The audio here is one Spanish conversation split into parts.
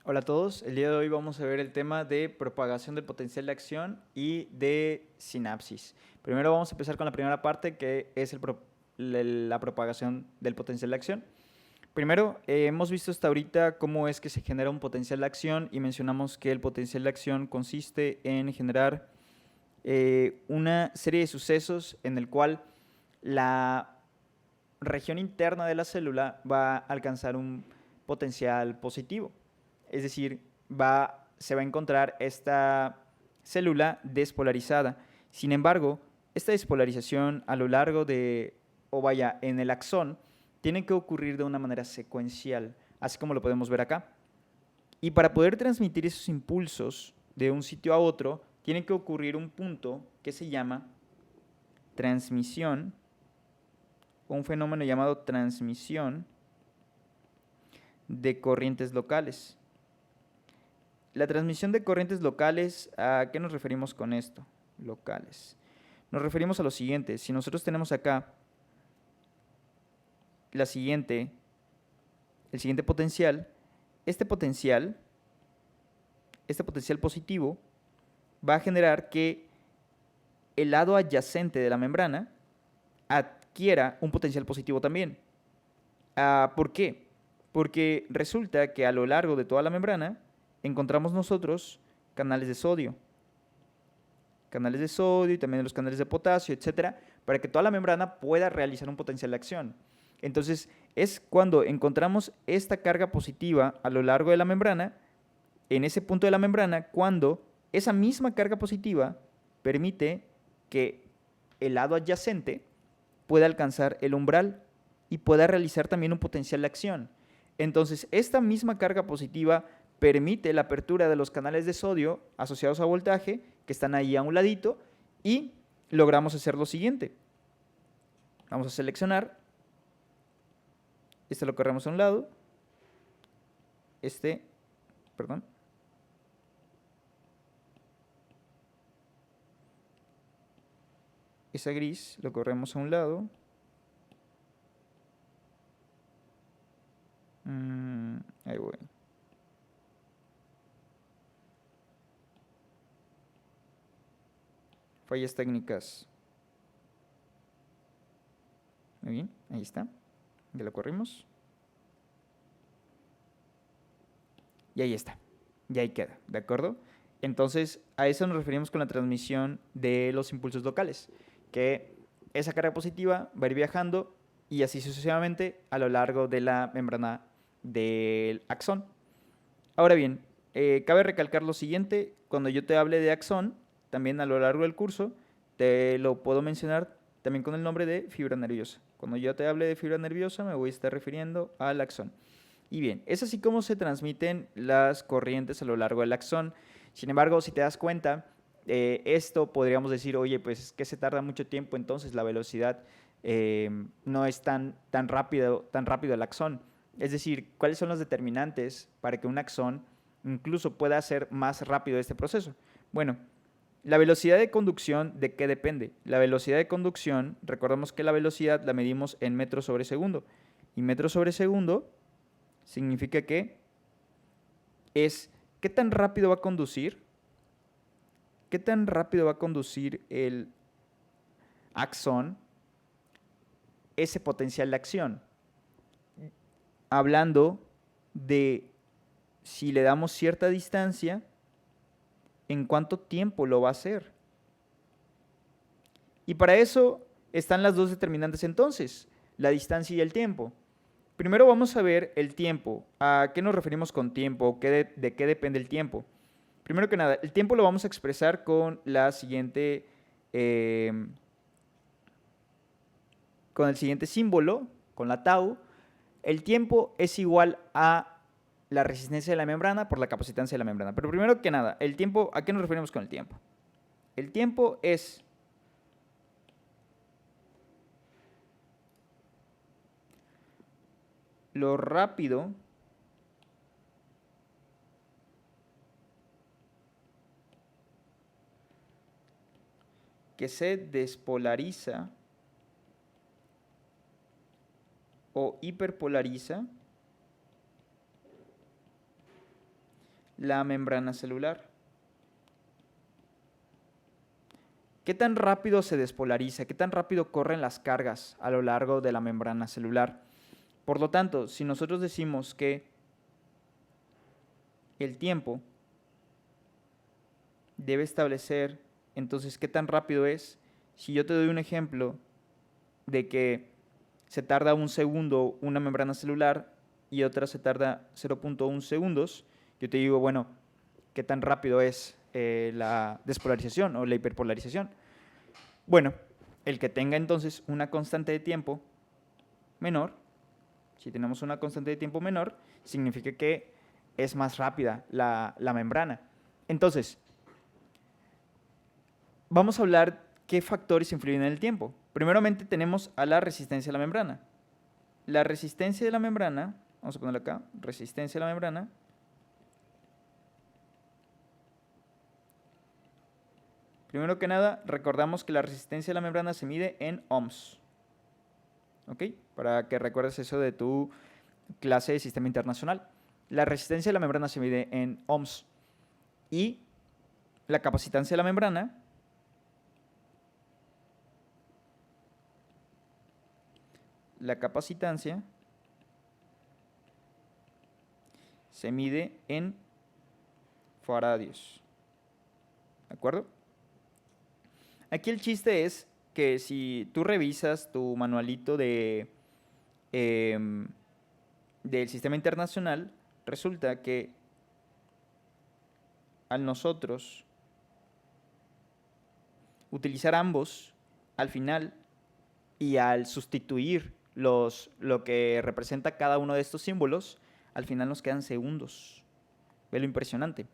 Hola a todos, el día de hoy vamos a ver el tema de propagación del potencial de acción y de sinapsis. Primero vamos a empezar con la primera parte que es la propagación del potencial de acción. Primero, hemos visto hasta ahorita cómo es que se genera un potencial de acción y mencionamos que el potencial de acción consiste en generar una serie de sucesos en el cual la región interna de la célula va a alcanzar un potencial positivo. Es decir, se va a encontrar esta célula despolarizada. Sin embargo, esta despolarización a lo largo en el axón, tiene que ocurrir de una manera secuencial, así como lo podemos ver acá. Y para poder transmitir esos impulsos de un sitio a otro, tiene que ocurrir un punto que se llama transmisión, o un fenómeno llamado transmisión de corrientes locales. La transmisión de corrientes locales, ¿a qué nos referimos con esto? Locales. Nos referimos a lo siguiente. Si nosotros tenemos acá el siguiente potencial, este potencial, este potencial positivo, va a generar que el lado adyacente de la membrana adquiera un potencial positivo también. ¿Por qué? Porque resulta que a lo largo de toda la membrana encontramos nosotros canales de sodio. Canales de sodio y también los canales de potasio, etcétera, para que toda la membrana pueda realizar un potencial de acción. Entonces, es cuando encontramos esta carga positiva a lo largo de la membrana, en ese punto de la membrana, cuando esa misma carga positiva permite que el lado adyacente pueda alcanzar el umbral y pueda realizar también un potencial de acción. Entonces, esta misma carga positiva permite la apertura de los canales de sodio asociados a voltaje que están ahí a un ladito y logramos hacer lo siguiente. Vamos a seleccionar, este lo corremos a un lado, perdón, esa gris lo corremos a un lado. Ahí voy. Fallas técnicas. Muy bien, ahí está. Ya lo corrimos. Y ahí está. Y ahí queda, ¿de acuerdo? Entonces, a eso nos referimos con la transmisión de los impulsos locales, que esa carga positiva va a ir viajando y así sucesivamente a lo largo de la membrana del axón. Ahora bien, cabe recalcar lo siguiente, cuando yo te hable de axón, también a lo largo del curso, te lo puedo mencionar también con el nombre de fibra nerviosa. Cuando yo te hable de fibra nerviosa, me voy a estar refiriendo al axón. Y bien, es así como se transmiten las corrientes a lo largo del axón. Sin embargo, si te das cuenta, esto podríamos decir, oye, pues es que se tarda mucho tiempo, entonces la velocidad no es tan rápido el axón. Es decir, ¿cuáles son los determinantes para que un axón incluso pueda hacer más rápido este proceso? Bueno, la velocidad de conducción, ¿de qué depende? La velocidad de conducción, recordemos que la velocidad la medimos en metros sobre segundo. Y metros sobre segundo significa que es qué tan rápido va a conducir, qué tan rápido va a conducir el axón ese potencial de acción. Hablando de si le damos cierta distancia, en cuánto tiempo lo va a hacer. Y para eso están las dos determinantes entonces, la distancia y el tiempo. Primero vamos a ver el tiempo. ¿A qué nos referimos con tiempo? ¿De qué depende el tiempo? Primero que nada, el tiempo lo vamos a expresar con con el siguiente símbolo, con la tau. El tiempo es igual a la resistencia de la membrana por la capacitancia de la membrana. Pero primero que nada, el tiempo, ¿a qué nos referimos con el tiempo? El tiempo es lo rápido que se despolariza o hiperpolariza la membrana celular. ¿Qué tan rápido se despolariza? ¿Qué tan rápido corren las cargas a lo largo de la membrana celular? Por lo tanto, si nosotros decimos que el tiempo debe establecer, entonces, ¿qué tan rápido es? Si yo te doy un ejemplo de que se tarda 1 segundo una membrana celular y otra se tarda 0.1 segundos, yo te digo, bueno, ¿qué tan rápido es la despolarización o la hiperpolarización? Bueno, el que tenga entonces una constante de tiempo menor, si tenemos una constante de tiempo menor, significa que es más rápida la membrana. Entonces, vamos a hablar qué factores influyen en el tiempo. Primeramente tenemos a la resistencia de la membrana. La resistencia de la membrana, vamos a ponerla acá, resistencia de la membrana, primero que nada, recordamos que la resistencia de la membrana se mide en ohms. ¿Ok? Para que recuerdes eso de tu clase de sistema internacional. La resistencia de la membrana se mide en ohms. Y la capacitancia de la membrana se mide en faradios. ¿De acuerdo? Aquí el chiste es que si tú revisas tu manualito del sistema internacional, resulta que al nosotros utilizar ambos, al final, y al sustituir lo que representa cada uno de estos símbolos, al final nos quedan segundos. Ve lo impresionante.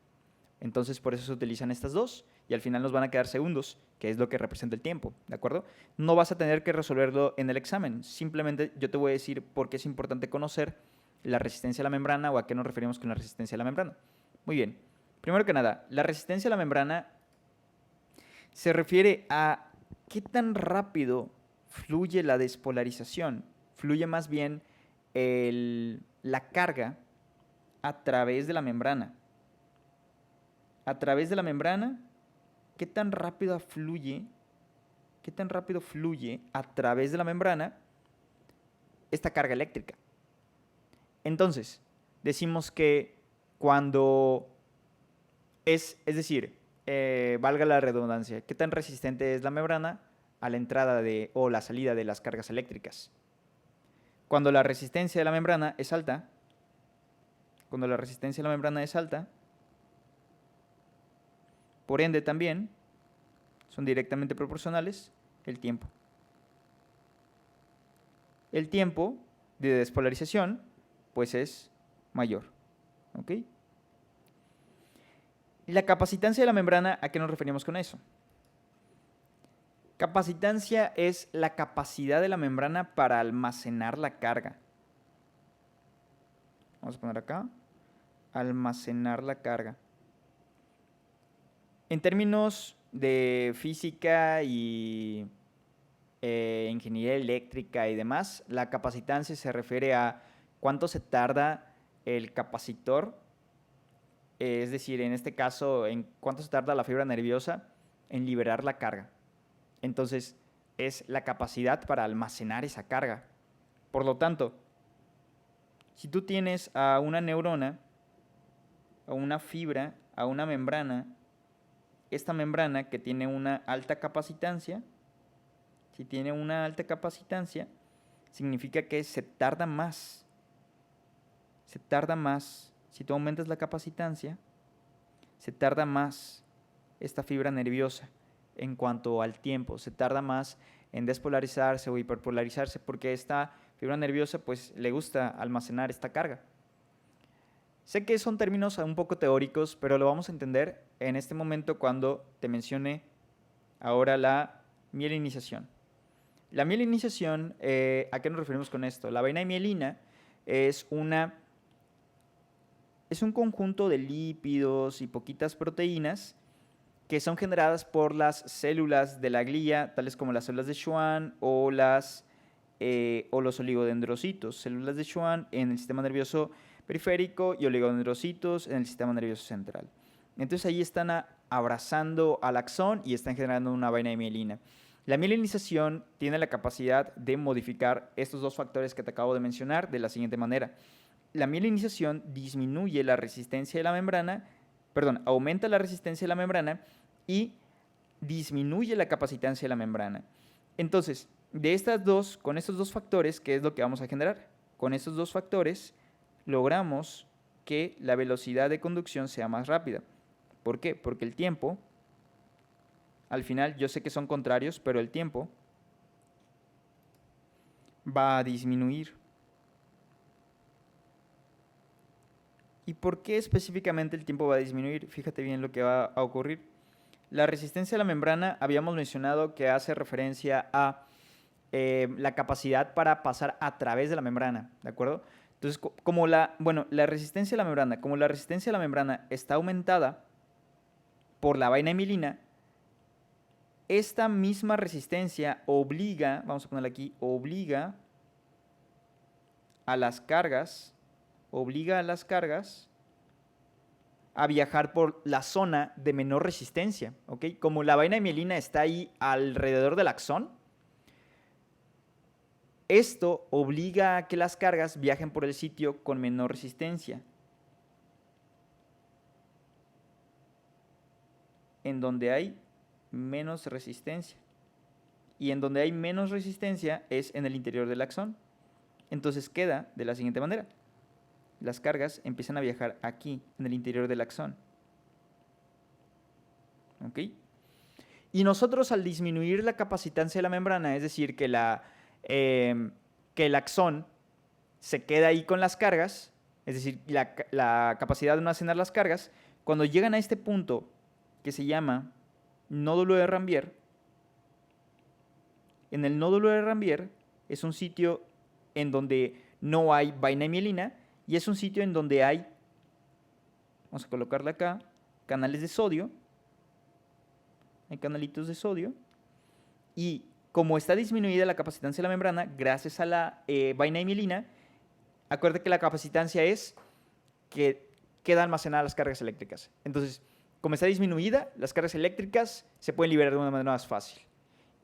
Entonces por eso se utilizan estas dos y al final nos van a quedar segundos, que es lo que representa el tiempo, ¿de acuerdo? No vas a tener que resolverlo en el examen, simplemente yo te voy a decir por qué es importante conocer la resistencia a la membrana o a qué nos referimos con la resistencia a la membrana. Muy bien, primero que nada, la resistencia a la membrana se refiere a qué tan rápido fluye la despolarización, fluye más bien la carga a través de la membrana. A través de la membrana, ¿qué tan rápido fluye a través de la membrana esta carga eléctrica? Entonces, decimos que cuando es decir, valga la redundancia, ¿qué tan resistente es la membrana a la entrada o la salida de las cargas eléctricas? Cuando la resistencia de la membrana es alta, por ende también son directamente proporcionales el tiempo. El tiempo de despolarización pues es mayor. ¿Ok? La capacitancia de la membrana, ¿a qué nos referimos con eso? Capacitancia es la capacidad de la membrana para almacenar la carga. Vamos a poner acá, almacenar la carga. En términos de física y ingeniería eléctrica y demás, la capacitancia se refiere a cuánto se tarda el capacitor, es decir, en este caso, en cuánto se tarda la fibra nerviosa en liberar la carga. Entonces, es la capacidad para almacenar esa carga. Por lo tanto, si tú tienes a una neurona, a una fibra, a una membrana, esta membrana que tiene una alta capacitancia, si tiene una alta capacitancia, significa que se tarda más. Si tú aumentas la capacitancia, se tarda más esta fibra nerviosa en cuanto al tiempo, se tarda más en despolarizarse o hiperpolarizarse porque esta fibra nerviosa pues le gusta almacenar esta carga. Sé que son términos un poco teóricos, pero lo vamos a entender en este momento cuando te mencione ahora la mielinización. La mielinización, ¿a qué nos referimos con esto? La vaina de mielina es un conjunto de lípidos y poquitas proteínas que son generadas por las células de la glía, tales como las células de Schwann o los oligodendrocitos. Células de Schwann en el sistema nervioso periférico y oligodendrocitos en el sistema nervioso central. Entonces ahí están abrazando al axón y están generando una vaina de mielina. La mielinización tiene la capacidad de modificar estos dos factores que te acabo de mencionar de la siguiente manera. La mielinización disminuye la resistencia de la membrana, perdón, aumenta la resistencia de la membrana y disminuye la capacitancia de la membrana. Entonces, con estos dos factores, ¿qué es lo que vamos a generar? Con estos dos factores logramos que la velocidad de conducción sea más rápida. ¿Por qué? Porque el tiempo, al final yo sé que son contrarios, pero el tiempo va a disminuir. ¿Y por qué específicamente el tiempo va a disminuir? Fíjate bien lo que va a ocurrir. La resistencia a la membrana habíamos mencionado que hace referencia a la capacidad para pasar a través de la membrana, ¿de acuerdo? Entonces, como la resistencia a la membrana, como la resistencia a la membrana está aumentada por la vaina de mielina, esta misma resistencia obliga, vamos a ponerla aquí, obliga a las cargas a viajar por la zona de menor resistencia, ¿ok? Como la vaina de mielina está ahí alrededor del axón, esto obliga a que las cargas viajen por el sitio con menor resistencia, en donde hay menos resistencia. Y en donde hay menos resistencia es en el interior del axón. Entonces queda de la siguiente manera. Las cargas empiezan a viajar aquí, en el interior del axón. ¿Ok? Y nosotros, al disminuir la capacitancia de la membrana, es decir, que el axón se queda ahí con las cargas, es decir, la capacidad de almacenar las cargas, cuando llegan a este punto que se llama nódulo de Ranvier, en el nódulo de Ranvier es un sitio en donde no hay vaina de mielina y es un sitio en donde hay, vamos a colocarle acá, canales de sodio, hay canalitos de sodio, y como está disminuida la capacitancia de la membrana, gracias a la vaina de mielina, acuérdate que la capacitancia es que quedan almacenadas las cargas eléctricas. Entonces, como está disminuida, las cargas eléctricas se pueden liberar de una manera más fácil.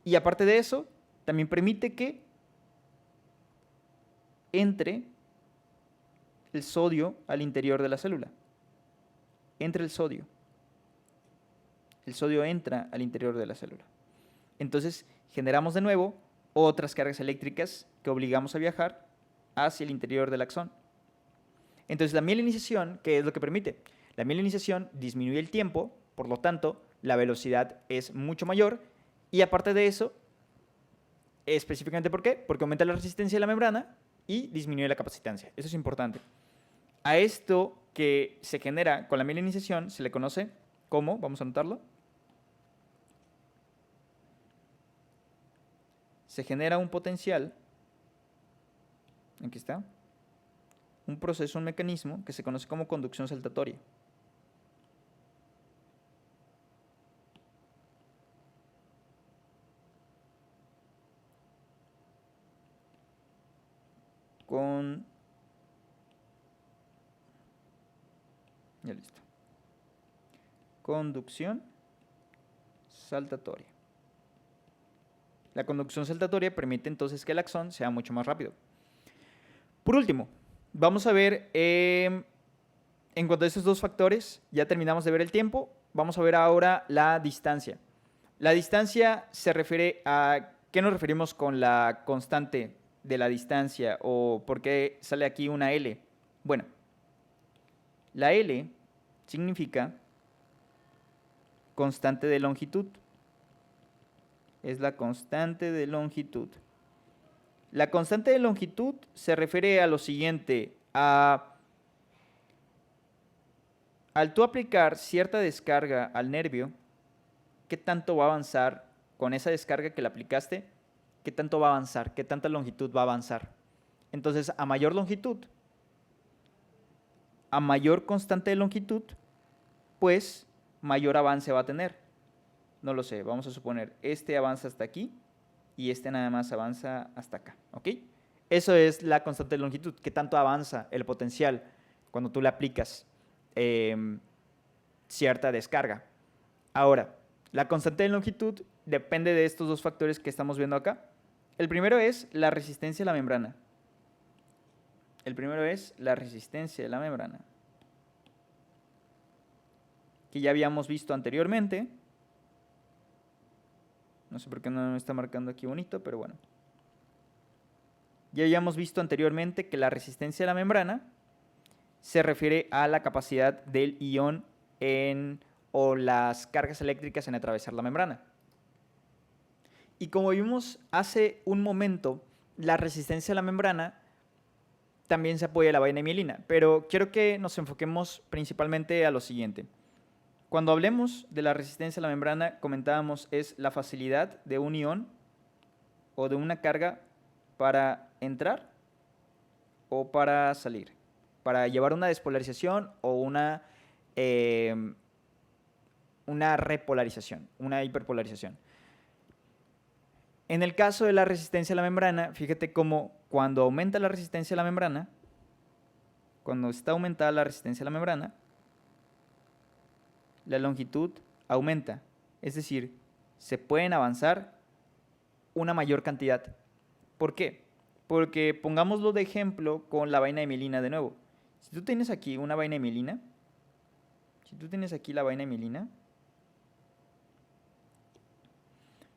Y aparte de eso, también permite que entre el sodio al interior de la célula. Entra el sodio. El sodio entra al interior de la célula. Entonces, generamos de nuevo otras cargas eléctricas que obligamos a viajar hacia el interior del axón. Entonces, la mielinización, ¿qué es lo que permite? La mielinización disminuye el tiempo, por lo tanto, la velocidad es mucho mayor. Y aparte de eso, específicamente ¿por qué? Porque aumenta la resistencia de la membrana y disminuye la capacitancia. Eso es importante. A esto que se genera con la mielinización se le conoce como, vamos a anotarlo, se genera un potencial, aquí está, un proceso, un mecanismo que se conoce como conducción saltatoria. Ya listo. Conducción saltatoria. La conducción saltatoria permite entonces que el axón sea mucho más rápido. Por último, vamos a ver, en cuanto a estos dos factores, ya terminamos de ver el tiempo, vamos a ver ahora la distancia. La distancia se refiere a, ¿qué nos referimos con la constante de la distancia o por qué sale aquí una L? Bueno, la L significa constante de longitud. Es la constante de longitud. La constante de longitud se refiere a lo siguiente, al tú aplicar cierta descarga al nervio, ¿qué tanto va a avanzar con esa descarga que le aplicaste? ¿Qué tanto va a avanzar? ¿Qué tanta longitud va a avanzar? Entonces, a mayor longitud, a mayor constante de longitud, pues mayor avance va a tener. No lo sé, vamos a suponer, este avanza hasta aquí y este nada más avanza hasta acá, ¿ok? Eso es la constante de longitud, qué tanto avanza el potencial cuando tú le aplicas cierta descarga. Ahora, la constante de longitud depende de estos dos factores que estamos viendo acá. El primero es la resistencia a la membrana. Que ya habíamos visto anteriormente. No sé por qué no me está marcando aquí bonito, pero bueno. Ya habíamos visto anteriormente que la resistencia a la membrana se refiere a la capacidad del ion o las cargas eléctricas en atravesar la membrana. Y como vimos hace un momento, la resistencia a la membrana también se apoya a la vaina de mielina, pero quiero que nos enfoquemos principalmente a lo siguiente. Cuando hablemos de la resistencia a la membrana, comentábamos, es la facilidad de un ion o de una carga para entrar o para salir, para llevar una despolarización o una repolarización, una hiperpolarización. En el caso de la resistencia a la membrana, fíjate cómo cuando aumenta la resistencia a la membrana, cuando está aumentada la resistencia a la membrana, la longitud aumenta. Es decir, se pueden avanzar una mayor cantidad. ¿Por qué? Porque pongámoslo de ejemplo con la vaina de mielina de nuevo. Si tú tienes aquí una vaina de mielina,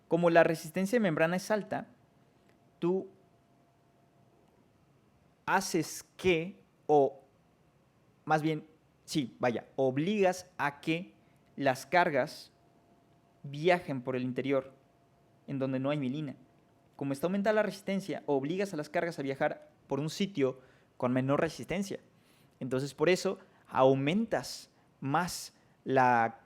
como la resistencia de membrana es alta, tú haces que, o más bien, sí, vaya, obligas a que las cargas viajen por el interior, en donde no hay mielina. Como está aumentada la resistencia, obligas a las cargas a viajar por un sitio con menor resistencia. Entonces, por eso aumentas más la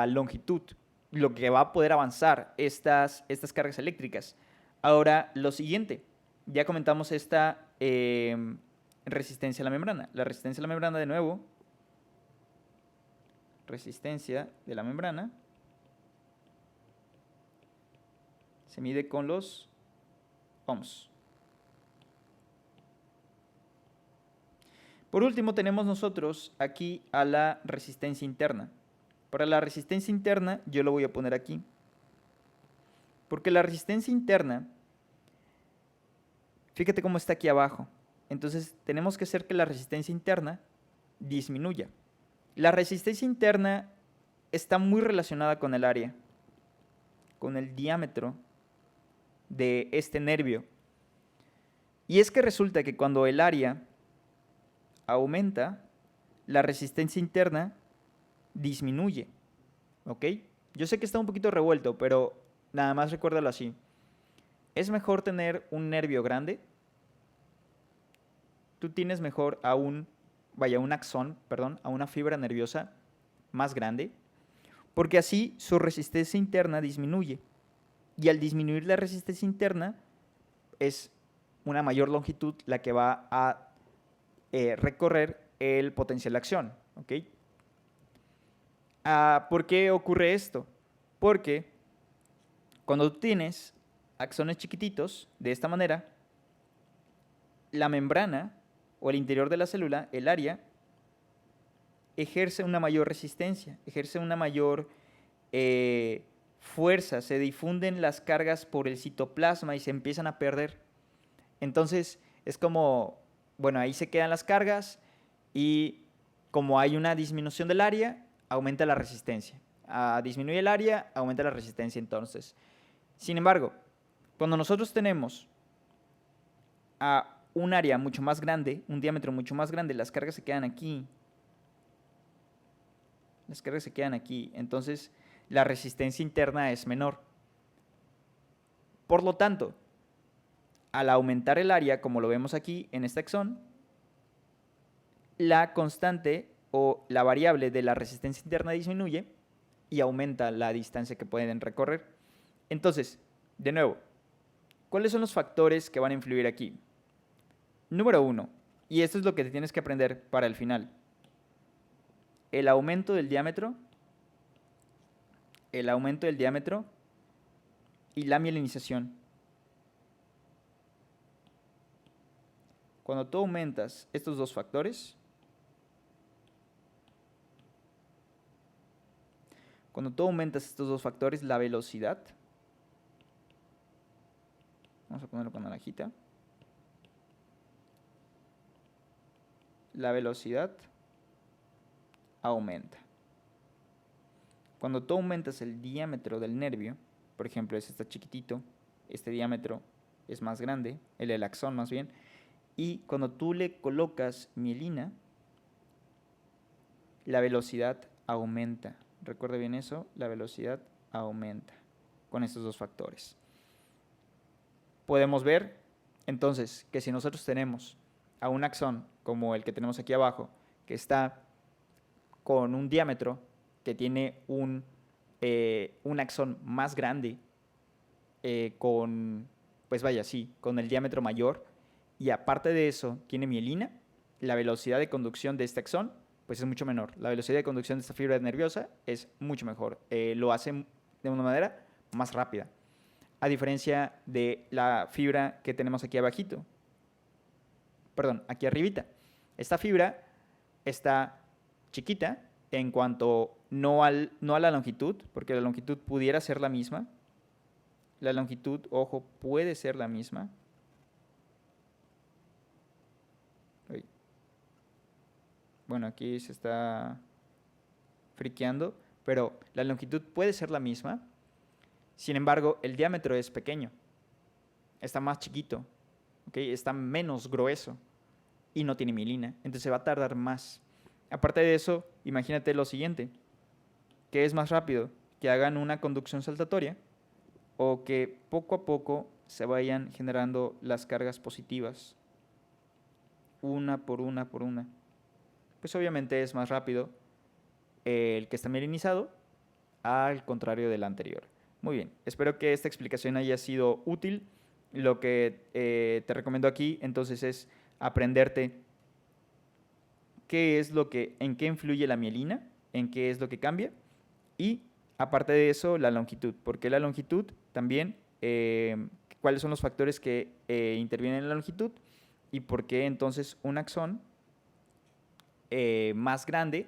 longitud, lo que va a poder avanzar estas cargas eléctricas. Ahora, lo siguiente, ya comentamos esta resistencia a la membrana. La resistencia a la membrana, de nuevo, resistencia de la membrana se mide con los ohms. Por último, tenemos nosotros aquí a la resistencia interna. Para la resistencia interna, yo lo voy a poner aquí. Porque la resistencia interna, fíjate cómo está aquí abajo. Entonces, tenemos que hacer que la resistencia interna disminuya. La resistencia interna está muy relacionada con el área, con el diámetro de este nervio. Y es que resulta que cuando el área aumenta, la resistencia interna disminuye. ¿Ok? Yo sé que está un poquito revuelto, pero nada más recuérdalo así. Es mejor tener un nervio grande. Tú tienes mejor a un axón, perdón, a una fibra nerviosa más grande, porque así su resistencia interna disminuye. Y al disminuir la resistencia interna, es una mayor longitud la que va a recorrer el potencial de acción. ¿Ok? ¿Por qué ocurre esto? Porque cuando tú tienes axones chiquititos, de esta manera, la membrana o el interior de la célula, el área, ejerce una mayor resistencia, ejerce una mayor fuerza, se difunden las cargas por el citoplasma y se empiezan a perder. Entonces es como, bueno, ahí se quedan las cargas y como hay una disminución del área, aumenta la resistencia. Disminuye el área, aumenta la resistencia entonces. Sin embargo, cuando nosotros tenemos un área mucho más grande, un diámetro mucho más grande, las cargas se quedan aquí. Entonces la resistencia interna es menor. Por lo tanto, al aumentar el área, como lo vemos aquí en este axón, la constante o la variable de la resistencia interna disminuye y aumenta la distancia que pueden recorrer. Entonces, de nuevo, ¿cuáles son los factores que van a influir aquí? Número 1, y esto es lo que te tienes que aprender para el final: el aumento del diámetro y la mielinización. Cuando tú aumentas estos dos factores, Cuando tú aumentas estos dos factores, la velocidad, vamos a ponerlo con naranjita, la velocidad aumenta. Cuando tú aumentas el diámetro del nervio, por ejemplo, este está chiquitito, este diámetro es más grande, el axón más bien, y cuando tú le colocas mielina, la velocidad aumenta. Recuerda bien eso, la velocidad aumenta con estos dos factores. Podemos ver entonces que si nosotros tenemos a un axón como el que tenemos aquí abajo, que está con un diámetro que tiene un axón más grande, pues vaya, sí, con el diámetro mayor, y aparte de eso tiene mielina, la velocidad de conducción de este axón pues es mucho menor. La velocidad de conducción de esta fibra nerviosa es mucho mejor. Lo hace de una manera más rápida. A diferencia de la fibra que tenemos aquí abajito. Perdón, aquí arribita. Esta fibra está chiquita en cuanto no a la longitud, porque la longitud pudiera ser la misma. La longitud, ojo, puede ser la misma. Bueno, aquí se está friqueando, pero la longitud puede ser la misma. Sin embargo, el diámetro es pequeño. Está más chiquito, ¿okay? Está menos grueso y no tiene mielina. Entonces va a tardar más. Aparte de eso, imagínate lo siguiente. ¿Qué es más rápido? Que hagan una conducción saltatoria o que poco a poco se vayan generando las cargas positivas. Una por una por una. Pues obviamente es más rápido el que está mielinizado al contrario del anterior. Muy bien, espero que esta explicación haya sido útil. Lo que te recomiendo aquí entonces es aprenderte en qué influye la mielina, en qué es lo que cambia y aparte de eso la longitud. ¿Por qué la longitud? También cuáles son los factores que intervienen en la longitud y por qué entonces un axón más grande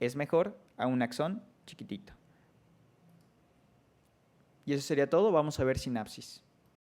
es mejor a un axón chiquitito. Y eso sería todo. Vamos a ver sinapsis.